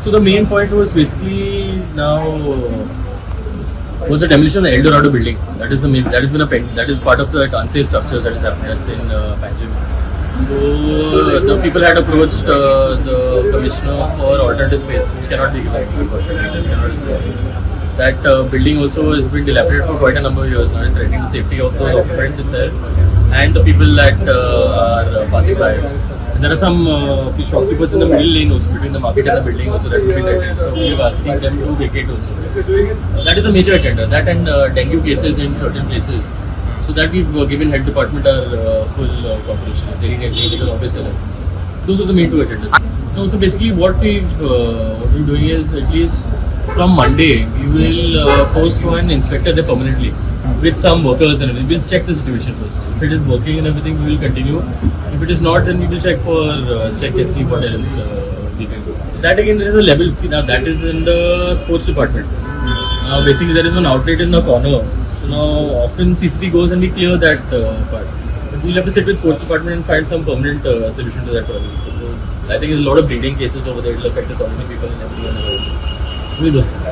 So the main point was basically now was the demolition of the El Dorado building. That is the main. That has been a that is part of the unsafe structure that is happening. That's in Panjim. So the people had approached the commissioner for alternative space, which cannot be given, unfortunately. That building also has been dilapidated for quite a number of years now, threatening the safety of the occupants itself and the people that are passing by. And there are some shopkeepers in the middle lane also, between the market and the building also, that will be threatened. So we are asking them to vacate also. That is a major agenda. That and dengue cases in certain places. So that we've given health department our full cooperation. If they need anything, they can always tell us. Those are the main two agendas. No, so basically what we're doing is, at least from Monday, we will post one inspector there permanently with some workers and everything. We'll check the situation first. If it is working and everything, we will continue. If it is not, then we will check and see what else we can do. That again, there is a level. See, now that is in the sports department. Basically, there is one outlet in the corner. So now often CCP goes and we clear that part. But we'll have to sit with sports department and find some permanent solution to that problem. So I think there's a lot of breeding cases over there. It will affect the colony people and everyone. We'll do that.